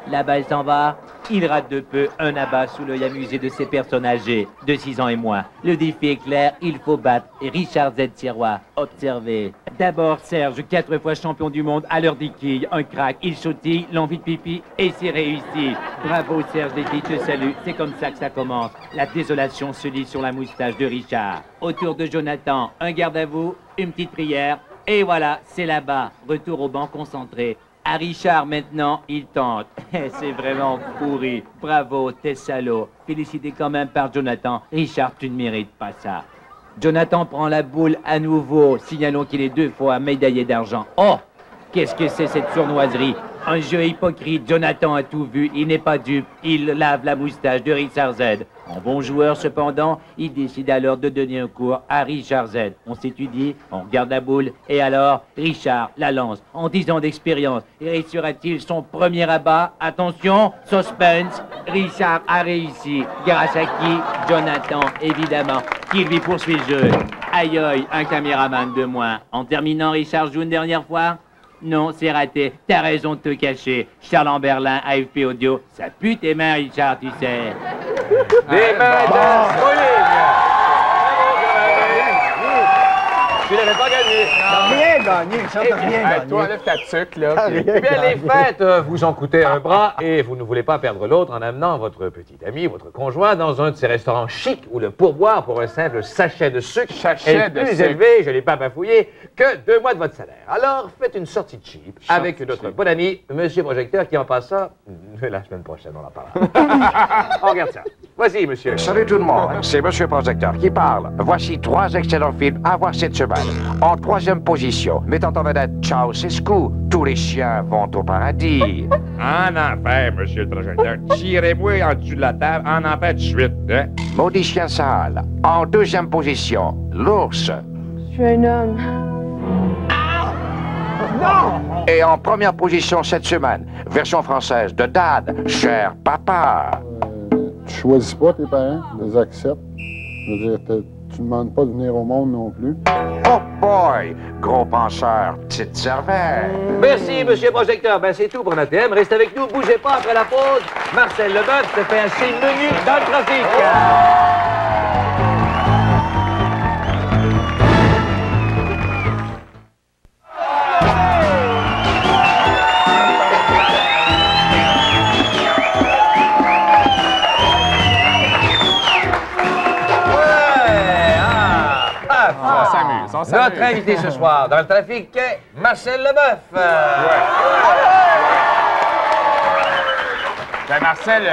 La balle s'en va, il rate de peu un abat sous l'œil amusé de ces personnes âgées de 6 ans et moins. Le défi est clair, il faut battre Richard Z. Sirois. Observez. D'abord Serge, 4 fois champion du monde à l'heure des quilles. Un crack, il sautille, l'envie de pipi et c'est réussi. Bravo Serge, les filles te saluent, c'est comme ça que ça commence. La désolation se lit sur la moustache de Richard. Autour de Jonathan, un garde à vous, une petite prière. Et voilà, c'est là-bas. Retour au banc concentré. À Richard maintenant, il tente. C'est vraiment pourri. Bravo, t'es salaud. Félicité quand même par Jonathan. Richard, tu ne mérites pas ça. Jonathan prend la boule à nouveau. Signalons qu'il est 2 fois médaillé d'argent. Oh! Qu'est-ce que c'est cette sournoiserie? Un jeu hypocrite. Jonathan a tout vu. Il n'est pas dupe. Il lave la moustache de Richard Z. En bon joueur, cependant, il décide alors de donner un cours à Richard Z. On s'étudie, on regarde la boule, et alors, Richard la lance. En 10 ans d'expérience, réussira-t-il son premier abat? Attention, suspense, Richard a réussi. Grâce à qui? Jonathan, évidemment, qui lui poursuit le jeu. Aïe aïe, un caméraman de moins. En terminant, Richard joue une dernière fois? Non, c'est raté. T'as raison de te cacher. Charles en Berlin, AFP Audio. Ça pue tes mains, Richard, tu sais. Des mains de bowling. Tu n'avais pas gagné. T'as rien gagné, ça, t'as rien gagné. Toi, enlève ta tuque, là. Eh bien, les fêtes vous en coûtaient un bras et vous ne voulez pas perdre l'autre en amenant votre petit ami, votre conjoint, dans un de ces restaurants chics où le pourboire pour un simple sachet de sucre est plus élevé, je ne l'ai pas bafouillé, que 2 mois de votre salaire. Alors, faites une sortie cheap avec notre bon ami, Monsieur Projecteur, qui en passe ça la semaine prochaine, on en parlera. On regarde ça. Voici, monsieur. Salut tout le monde, c'est Monsieur Projecteur qui parle. Voici 3 excellents films à voir cette semaine. En 3e position, mettant en vedette Ceausescu, tous les chiens vont au paradis. En enfer, monsieur le projecteur. Tirez-moi en dessous de la table, en enfer de suite, hein? Maudit chien sale. En 2e position, l'ours. Je suis un homme. Non! Et en 1re position cette semaine, version française de Dad, cher papa. Tu choisis pas tes parents, tu les acceptes. Je veux dire, tu ne demandes pas de venir au monde non plus. Oh boy! Gros penseur, petite cervelle. Merci, Monsieur Projecteur. Ben, c'est tout pour notre thème. Restez avec nous, bougez pas après la pause. Marcel Leboeuf se fait un signe menu dans le trafic. Notre invité ce soir dans le trafic est Marcel Leboeuf. Ben Marcel,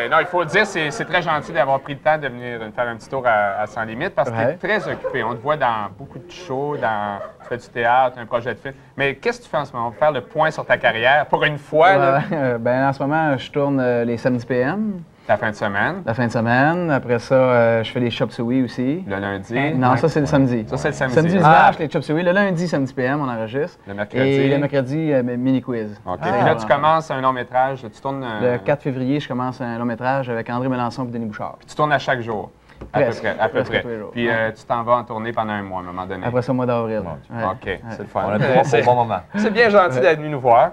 non, il faut le dire, c'est très gentil d'avoir pris le temps de venir faire un petit tour à Sans Limite parce que tu es très occupé. On te voit dans beaucoup de shows, tu fais du théâtre, un projet de film. Mais qu'est-ce que tu fais en ce moment? On va faire le point sur ta carrière pour une fois. Là. Ben en ce moment, je tourne les samedis PM. La fin de semaine. La fin de semaine. Après ça, je fais les Chop Suey aussi. Le lundi. Non, ça, c'est le samedi. Ça, c'est le samedi. Samedi, dimanche, les Chop Suey. Le lundi, samedi PM, on enregistre. Le mercredi. Et le mercredi, mini-quiz. OK. Et là, tu commences un long métrage. Tu tournes... Le 4 février, je commence un long métrage avec André Melançon et Denis Bouchard. Puis tu tournes à chaque jour. Presque. À peu près. Tous les jours. Puis tu t'en vas en tournée pendant un mois à un moment donné. Après ça, au mois d'avril. OK, c'est le fun. On a trouvé un bon moment. C'est bien gentil d'être venu nous voir.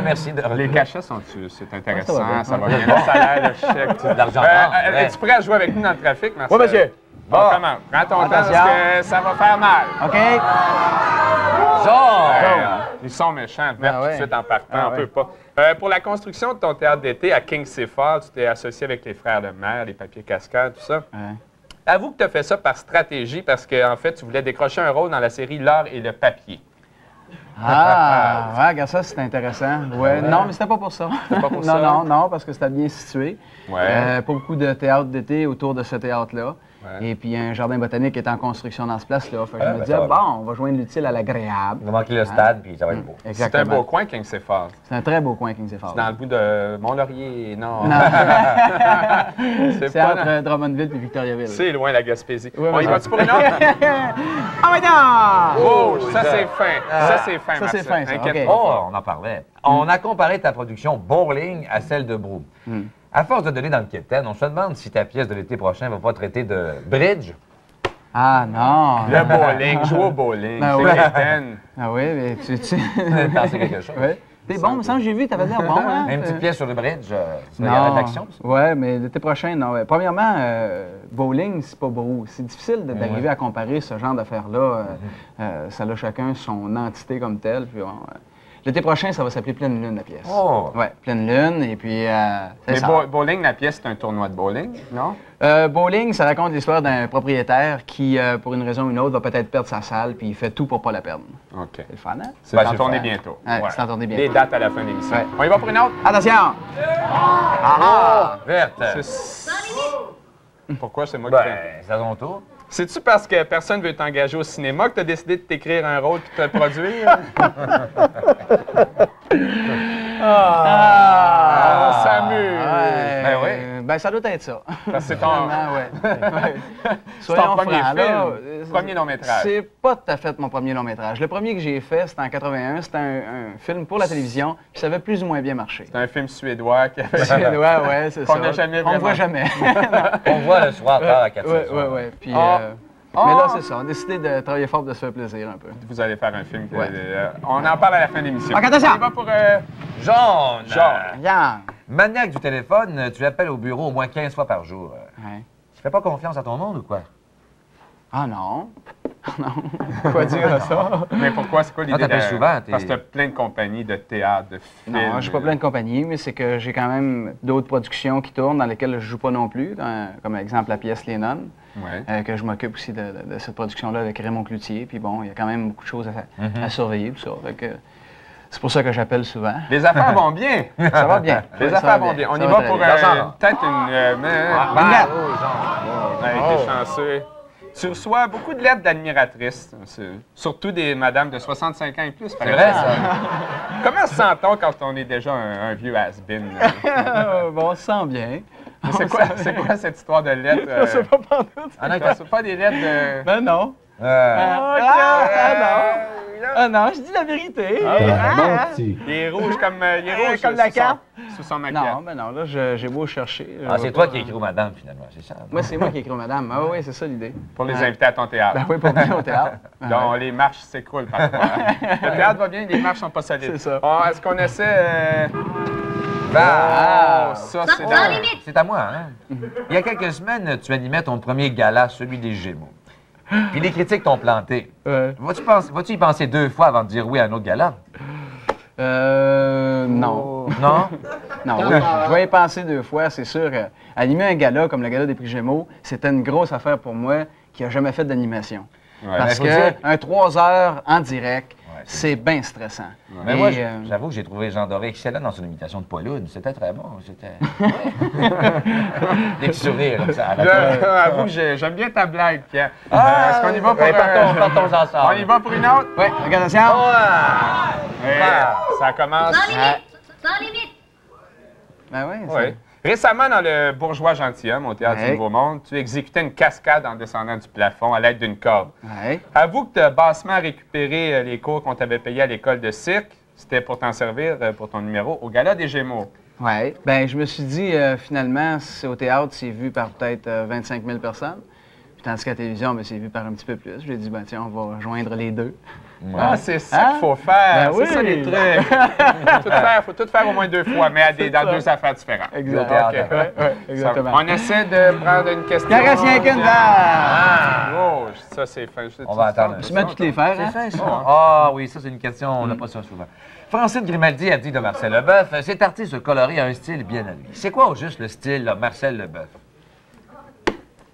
Merci. Les cachets c'est intéressant, ça va bien. Le salaire, le chèque. De l'argent. Es-tu prêt à jouer avec nous dans le trafic, Marcel? Oui, monsieur. Bon, comment? Prends ton temps parce que ça va faire mal. OK. Ils sont méchants. Merde tout de suite en partant, on peut pas. Pour la construction de ton théâtre d'été à King Seaford, tu t'es associé avec les frères Lemaire, les papiers cascades, tout ça. Avoue que tu as fait ça par stratégie parce qu'en fait, tu voulais décrocher un rôle dans la série L'or et le papier. Regarde ça, c'est intéressant. Ouais. Non, mais c'était pas pour ça. C'était pas pour ça? Non, parce que c'était bien situé. Pas beaucoup de théâtre d'été autour de ce théâtre-là. Et puis, un jardin botanique est en construction dans ce place-là. Fait que je me disais, on va joindre l'utile à l'agréable. On va manquer le stade, puis ça va être beau. Exactement. C'est un beau coin, King Seaford. C'est un très beau coin, King Seaford. C'est dans le bout de Mont-Laurier, non? C'est entre Drummondville et Victoriaville. C'est loin, la Gaspésie. On y va-tu pour une autre? Ah oui, non! Oh, ça c'est fin. Ça c'est fin, ça c'est fin, ça. Inquiète pas. Oh, on en parlait. On a comparé ta production Bowling à celle de Brou. À force de donner dans le quétaine, on se demande si ta pièce de l'été prochain va pas traiter de bridge. Ah non! Le bowling, jouer au bowling, ben c'est oui. quétaine. Ah oui, mais tu... Pensez quelque chose. Oui. T'es bon, me semble, j'ai vu, t'avais l'air bon, hein? Une petite pièce sur le bridge, c'est non. la rédaction, ça? Oui, mais l'été prochain, non. Ouais. Premièrement, bowling, c'est pas beau. C'est difficile d'arriver à comparer ce genre d'affaires-là. Ça a chacun son entité comme telle. Puis L'été prochain, ça va s'appeler Pleine Lune, la pièce. Oh! Ouais, Pleine Lune, et puis... Mais bowling, la pièce, c'est un tournoi de bowling, non? Bowling, ça raconte l'histoire d'un propriétaire qui, pour une raison ou une autre, va peut-être perdre sa salle, puis il fait tout pour pas la perdre. OK. C'est le fun, hein? C'est en tournée bientôt. Ouais, c'est en tournée bientôt. Les dates à la fin de l'émission. Ouais. On y va pour une autre? Attention! Ah! Verte! Pourquoi c'est moi qui fais? C'est à ton tour. C'est-tu parce que personne veut t'engager au cinéma que tu as décidé de t'écrire un rôle et de te le produire? On s'amuse! Ben oui. Ben ça doit être ça. Parce que c'est ton... Soyons premier francs, film, là, premier long-métrage. C'est pas tout à fait mon premier long-métrage. Le premier que j'ai fait, c'était en 81. C'était un film pour la télévision, puis ça avait plus ou moins bien marché. C'est un film suédois qui avait... Suédois, ouais, c'est ça. Qu'on n'a jamais On ne voit jamais. On voit le soir tard à 4 heures. Ouais. Puis, mais là, c'est ça. On a décidé de travailler fort, de se faire plaisir un peu. Vous allez faire un film. On en parle à la fin de l'émission. OK, attention! On y va pour... Jean! Maniaque du téléphone, tu appelles au bureau au moins 15 fois par jour. Tu fais pas confiance à ton monde ou quoi? Ah non. Non. Quoi dire à ça? Mais pourquoi? C'est quoi l'idée? T'appelles souvent. Parce que t'as plein de compagnies de théâtre, de films. Non, j'ai pas plein de compagnies, mais c'est que j'ai quand même d'autres productions qui tournent dans lesquelles je joue pas non plus, comme exemple la pièce Les Nonnes, que je m'occupe aussi de cette production-là avec Raymond Cloutier. Puis bon, il y a quand même beaucoup de choses à surveiller, tout ça. C'est pour ça que j'appelle souvent. Les affaires vont bien. Ça va bien. Les affaires vont bien. On y va pour peut-être une... T'es chanceux. Tu reçois beaucoup de lettres d'admiratrices, surtout des madames de 65 ans et plus. C'est vrai, ça. Comment se sent-on quand on est déjà un vieux has-been? Bon, on se sent bien. C'est quoi cette histoire de lettres? Je sais pas pantoute. C'est pas des lettres de... Ben non. non. Ah non, je dis la vérité. Il est rouge comme la carte. Sous son maquillage. Non, ben non, là, j'ai beau chercher. C'est toi qui écris aux madame, finalement, c'est ça? Moi, c'est moi qui écris aux madame. Ah oui, c'est ça l'idée. Pour les inviter à ton théâtre. Ben oui, pour venir au théâtre. Donc, les marches s'écroulent parfois. Le théâtre va bien, les marches sont pas solides. C'est ça. Est-ce qu'on essaie... ça, c'est à moi, hein? Il y a quelques semaines, tu animais ton premier gala, celui des Gémeaux. Puis les critiques t'ont planté. Vas-tu y penser 2 fois avant de dire oui à un autre gala? Non. Non? Non, oui, je vais y penser 2 fois, c'est sûr. Animer un gala comme le gala des prix Gémeaux, c'était une grosse affaire pour moi qui n'a jamais fait d'animation. Parce que 3 heures en direct, c'est bien stressant. Mais moi, j'avoue que j'ai trouvé Jean Doré excellent dans son imitation de Pauloune. C'était très bon. C'était... Des petits sourires, comme ça. J'avoue que j'aime bien ta blague, Pierre. Est-ce qu'on y va pour... Partons ensemble. On y va pour une autre? Oui, regarde ça. Ça commence... Sans limite! Ben oui, Récemment, dans le Bourgeois Gentilhomme, au Théâtre du Nouveau Monde, tu exécutais une cascade en descendant du plafond à l'aide d'une corde. Avoue que tu as bassement récupéré les cours qu'on t'avait payés à l'école de cirque. C'était pour t'en servir pour ton numéro au Gala des Gémeaux. Oui. Ben je me suis dit, finalement, au théâtre, c'est vu par peut-être 25 000 personnes. Puis tandis qu'à la télévision, c'est vu par un petit peu plus. Je lui ai dit, ben tiens, on va rejoindre les deux. C'est ça qu'il faut faire. Ben oui. C'est ça les trucs. Faut tout faire au moins 2 fois, mais dans 2 affaires différentes. Exactement. Exactement. On essaie de prendre une question. Il reste rien qu'une ça, c'est fin. On va attendre. Tu mets toutes les faire, hein? C'est fin, ça. Ah oui, ça, c'est une question, on n'a pas ça souvent. Francine Grimaldi a dit de Marcel Leboeuf, cet artiste coloré a un style bien à lui. C'est quoi au juste le style de Marcel Leboeuf?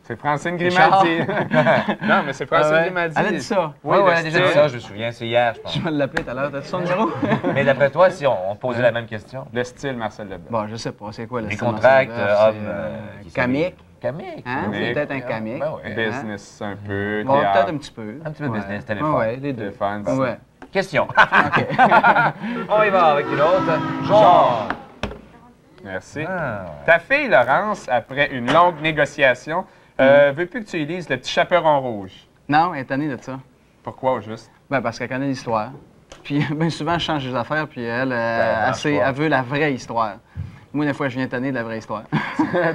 C'est Francine Grimaldi. Non, mais c'est Francine Grimaldi. Elle a dit ça. Oui, elle a déjà dit ça, je me souviens. C'est hier, je pense. Je vais l'appeler tout à l'heure. T'as-tu son numéro? Mais d'après toi, si on posait la même question. Le style Marcel Leboeuf. Bon, je sais pas. C'est quoi le style? Les contracts, Comique. Comique. Hein? C'est peut-être un comique. Business un peu. Bon, peut-être un petit peu. Un petit peu de business, téléphone. Oui, les deux. Ouais. Question. On y va avec une autre. Jean. Merci. Ta fille, Laurence, après une longue négociation, veut plus que tu lui lises Le Petit Chaperon Rouge. Non, elle est tannée de ça. Pourquoi, au juste? Ben, parce qu'elle connaît l'histoire. Puis, bien souvent, je change les affaires, puis elle veut la vraie histoire. Moi, des fois, je viens tanner de la vraie histoire.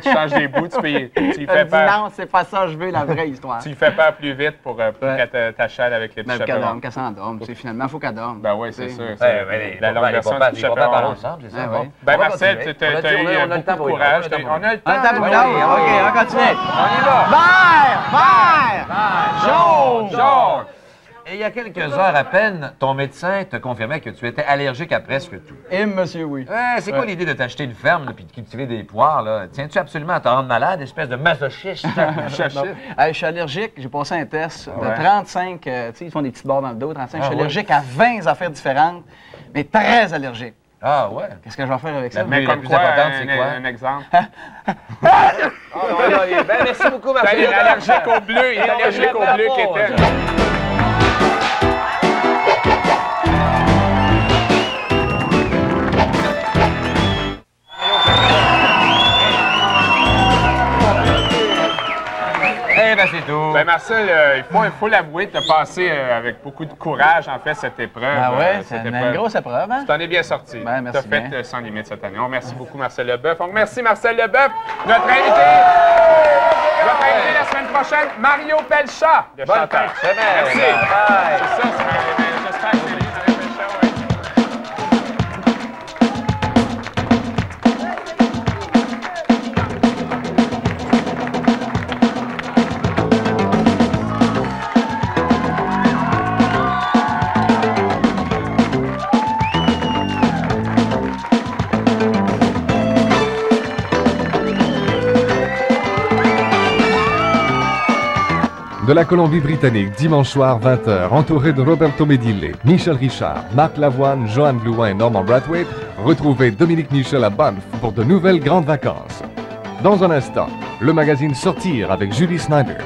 Tu changes des bouts, tu y fais peur. Non, c'est pas ça, je veux la vraie histoire. Tu lui fais peur plus vite pour qu'elle t'achète avec les petits chaperons. Qu'elle s'endorme, finalement, il faut qu'elle dorme. Ben oui, c'est sûr. La longue version du chaperon ensemble, c'est ça? Ben Marcel, tu as eu beaucoup de courage. On a le temps. OK, on continue. On y va. Vert! Vert! Jaune! Jaune! Et il y a quelques heures à peine, ton médecin te confirmait que tu étais allergique à presque tout. Et monsieur, oui. C'est quoi l'idée de t'acheter une ferme et de cultiver des poires? Là? Tiens-tu absolument à te rendre malade, espèce de masochiste? Je suis allergique. J'ai passé un test de 35, tu sais, ils font des petites barres dans le dos, 35. Je suis allergique à 20 affaires différentes, mais très allergique. Ah ouais? Qu'est-ce que je vais faire avec ça? Mais comme quoi, un exemple? Merci beaucoup, Marcel. Il est allergique au bleu. Il est allergique au bleu qui était... C'est tout. Ben Marcel, il faut l'avouer, tu as passé avec beaucoup de courage, en fait, cette épreuve. Ah ouais, c'est une grosse épreuve, hein? Tu t'en es bien sorti. Ben, merci. Tu as fait sans limite cette année. On remercie beaucoup Marcel Leboeuf. On remercie Marcel Leboeuf. Notre invité la semaine prochaine, Mario Pelchat. Bonne fin de semaine. Merci. Bye. C'est ça, j'espère que c'est lui, Mario Pelchat, oui. De la Colombie-Britannique, dimanche soir, 20h, entouré de Roberto Medile, Michel Richard, Marc Lavoine, Johan Blouin et Norman Brathwaite, retrouvez Dominique Michel à Banff pour de nouvelles grandes vacances. Dans un instant, le magazine Sortir avec Julie Snyder.